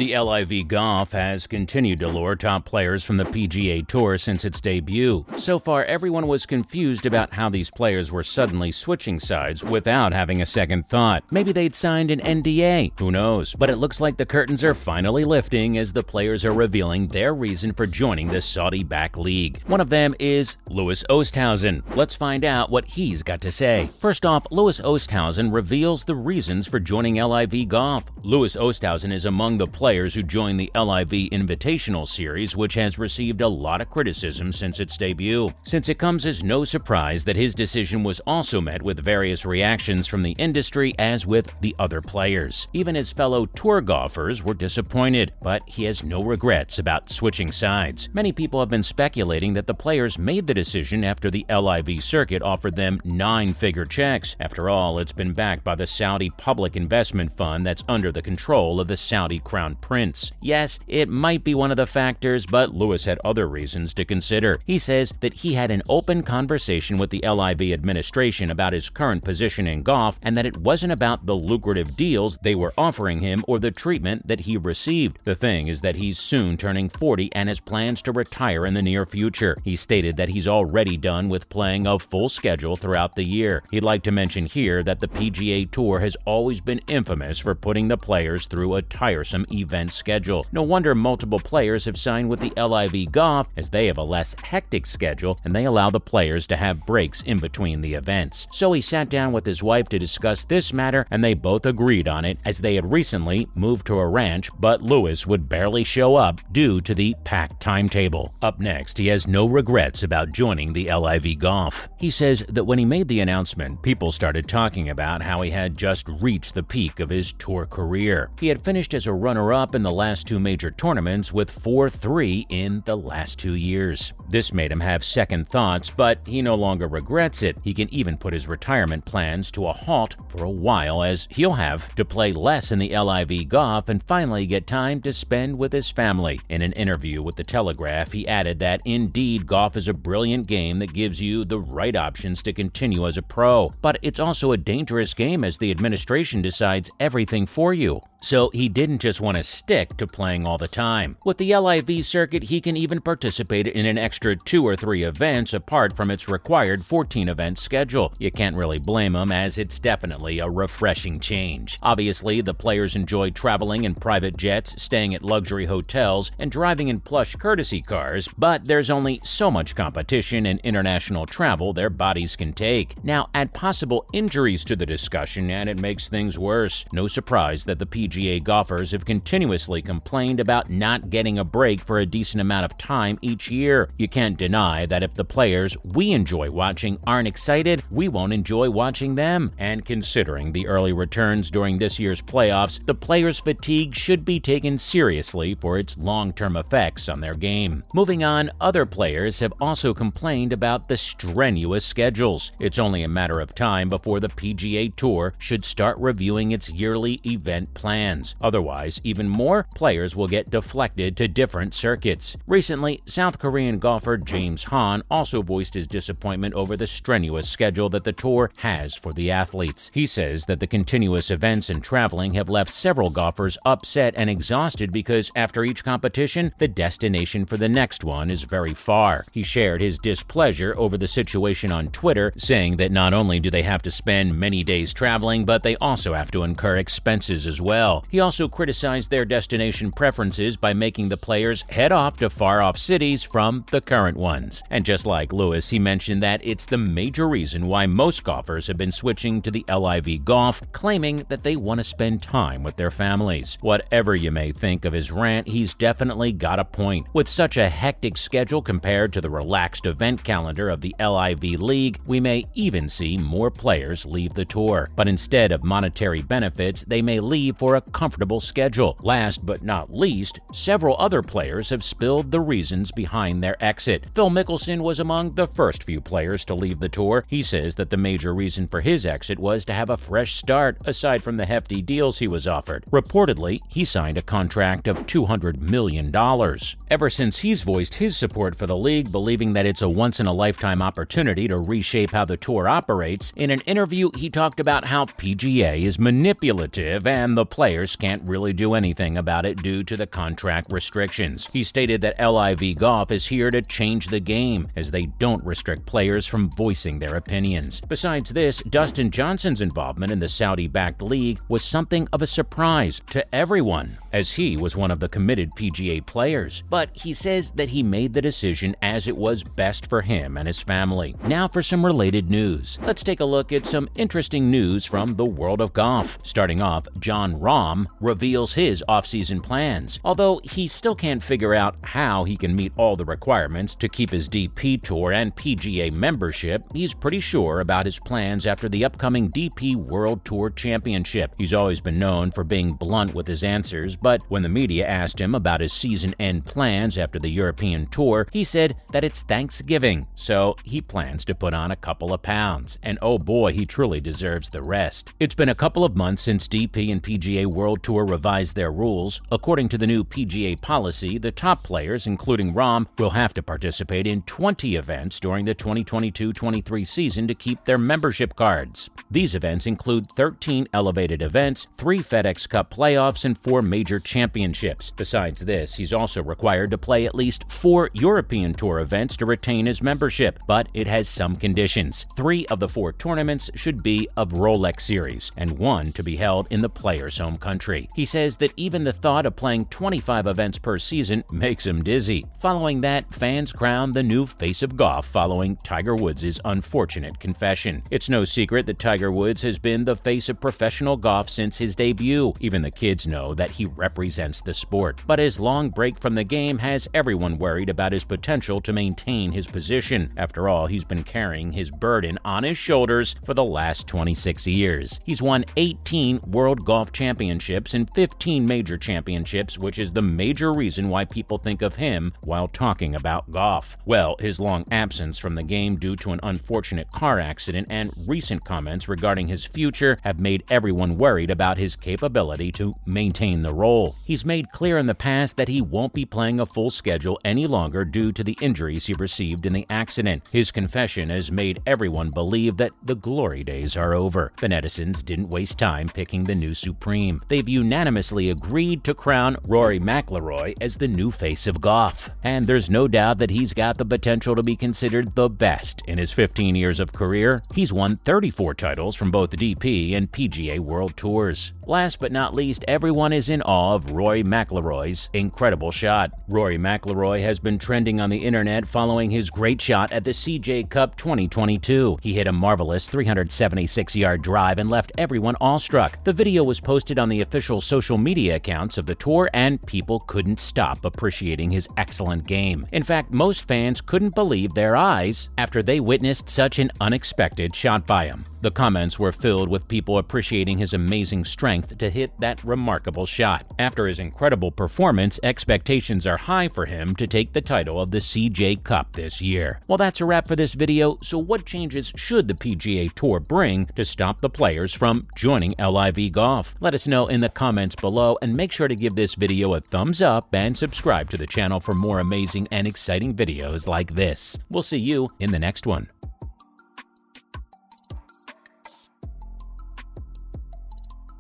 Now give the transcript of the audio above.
The LIV Golf has continued to lure top players from the PGA Tour since its debut. So far, everyone was confused about how these players were suddenly switching sides without having a second thought. Maybe they'd signed an NDA, who knows? But it looks like the curtains are finally lifting as the players are revealing their reason for joining the Saudi-backed league. One of them is Louis Oosthuizen. Let's find out what he's got to say. First off, Louis Oosthuizen reveals the reasons for joining LIV Golf. Louis Oosthuizen is among the players who joined the LIV Invitational Series, which has received a lot of criticism since its debut. Since it comes as no surprise that his decision was also met with various reactions from the industry as with the other players. Even his fellow tour golfers were disappointed, but he has no regrets about switching sides. Many people have been speculating that the players made the decision after the LIV circuit offered them 9-figure checks. After all, it's been backed by the Saudi Public Investment Fund that's under the control of the Saudi Crown Prince. Yes, it might be one of the factors, but Louis had other reasons to consider. He says that he had an open conversation with the LIV administration about his current position in golf and that it wasn't about the lucrative deals they were offering him or the treatment that he received. The thing is that he's soon turning 40 and has plans to retire in the near future. He stated that he's already done with playing a full schedule throughout the year. He'd like to mention here that the PGA Tour has always been infamous for putting the players through a tiresome event schedule. No wonder multiple players have signed with the LIV Golf, as they have a less hectic schedule and they allow the players to have breaks in between the events. So he sat down with his wife to discuss this matter and they both agreed on it, as they had recently moved to a ranch, but Louis would barely show up due to the packed timetable. Up next, he has no regrets about joining the LIV Golf. He says that when he made the announcement, people started talking about how he had just reached the peak of his tour career. He had finished as a runner-up in the last two major tournaments with 4-3 in the last 2 years. This made him have second thoughts, but he no longer regrets it. He can even put his retirement plans to a halt for a while, as he'll have to play less in the LIV Golf and finally get time to spend with his family. In an interview with The Telegraph, he added that indeed golf is a brilliant game that gives you the right options to continue as a pro, but it's also a dangerous game as the administration decides everything for you. So he didn't just want to stick to playing all the time. With the LIV circuit, he can even participate in an extra 2 or 3 events apart from its required 14-event schedule. You can't really blame him, as it's definitely a refreshing change. Obviously, the players enjoy traveling in private jets, staying at luxury hotels, and driving in plush courtesy cars, but there's only so much competition and international travel their bodies can take. Now, add possible injuries to the discussion and it makes things worse. No surprise that the PGA golfers have continuously complained about not getting a break for a decent amount of time each year. You can't deny that if the players we enjoy watching aren't excited, we won't enjoy watching them. And considering the early returns during this year's playoffs, the players' fatigue should be taken seriously for its long-term effects on their game. Moving on, other players have also complained about the strenuous schedules. It's only a matter of time before the PGA Tour should start reviewing its yearly event plans. Otherwise, even more players will get deflected to different circuits. Recently, South Korean golfer James Hahn also voiced his disappointment over the strenuous schedule that the tour has for the athletes. He says that the continuous events and traveling have left several golfers upset and exhausted because after each competition, the destination for the next one is very far. He shared his displeasure over the situation on Twitter, saying that not only do they have to spend many days traveling, but they also have to incur expenses as well. He also criticized their destination preferences by making the players head off to far-off cities from the current ones. And just like Louis, he mentioned that it's the major reason why most golfers have been switching to the LIV Golf, claiming that they want to spend time with their families. Whatever you may think of his rant, he's definitely got a point. With such a hectic schedule compared to the relaxed event calendar of the LIV League, we may even see more players leave the tour. But instead of monetary benefits, they may leave for a comfortable schedule. Last but not least, several other players have spilled the reasons behind their exit. Phil Mickelson was among the first few players to leave the tour. He says that the major reason for his exit was to have a fresh start, aside from the hefty deals he was offered. Reportedly, he signed a contract of $200 million. Ever since he's voiced his support for the league, believing that it's a once-in-a-lifetime opportunity to reshape how the tour operates, in an interview he talked about how PGA is manipulative and the players players can't really do anything about it due to the contract restrictions. He stated that LIV Golf is here to change the game, as they don't restrict players from voicing their opinions. Besides this, Dustin Johnson's involvement in the Saudi-backed league was something of a surprise to everyone, as he was one of the committed PGA players. But he says that he made the decision as it was best for him and his family. Now for some related news. Let's take a look at some interesting news from the world of golf. Starting off, Jon Rahm reveals his off-season plans. Although he still can't figure out how he can meet all the requirements to keep his DP Tour and PGA membership, he's pretty sure about his plans after the upcoming DP World Tour Championship. He's always been known for being blunt with his answers, but when the media asked him about his season-end plans after the European Tour, he said that it's Thanksgiving, so he plans to put on a couple of pounds. And oh boy, he truly deserves the rest. It's been a couple of months since DP and PGA World Tour revised their rules. According to the new PGA policy, the top players, including Rahm, will have to participate in 20 events during the 2022-23 season to keep their membership cards. These events include 13 elevated events, 3 FedEx Cup playoffs, and 4 major championships. Besides this, he's also required to play at least 4 European Tour events to retain his membership, but it has some conditions. 3 of the 4 tournaments should be of Rolex Series, and 1 to be held in the player's home country. He says that even the thought of playing 25 events per season makes him dizzy. Following that, fans crowned the new face of golf following Tiger Woods' unfortunate confession. It's no secret that Tiger Woods has been the face of professional golf since his debut. Even the kids know that he represents the sport. But his long break from the game has everyone worried about his potential to maintain his position. After all, he's been carrying his burden on his shoulders for the last 26 years. He's won 18 World Golf Championships and 15 major championships, which is the major reason why people think of him while talking about golf. Well, his long absence from the game due to an unfortunate car accident and recent comments regarding his future have made everyone worried about his capability to maintain the role. He's made clear in the past that he won't be playing a full schedule any longer due to the injuries he received in the accident. His confession has made everyone believe that the glory days are over. The netizens didn't waste time picking the new supreme. They've unanimously agreed to crown Rory McIlroy as the new face of golf. And there's no doubt that he's got the potential to be considered the best. In his 15 years of career, he's won 34 titles from both DP and PGA World Tours. Last but not least, everyone is in awe of Rory McIlroy's incredible shot. Rory McIlroy has been trending on the internet following his great shot at the CJ Cup 2022. He hit a marvelous 376-yard drive and left everyone awestruck. The video was posted on the official social media accounts of the tour, and people couldn't stop appreciating his excellent game. In fact, most fans couldn't believe their eyes after they witnessed such an unexpected shot by him. The comments were filled with people appreciating his amazing strength to hit that remarkable shot. After his incredible performance, expectations are high for him to take the title of the CJ Cup this year. Well, that's a wrap for this video, so what changes should the PGA Tour bring to stop the players from joining LIV Golf? Let us know in the comments below, and make sure to give this video a thumbs up and subscribe to the channel for more amazing and exciting videos like this. We'll see you in the next one.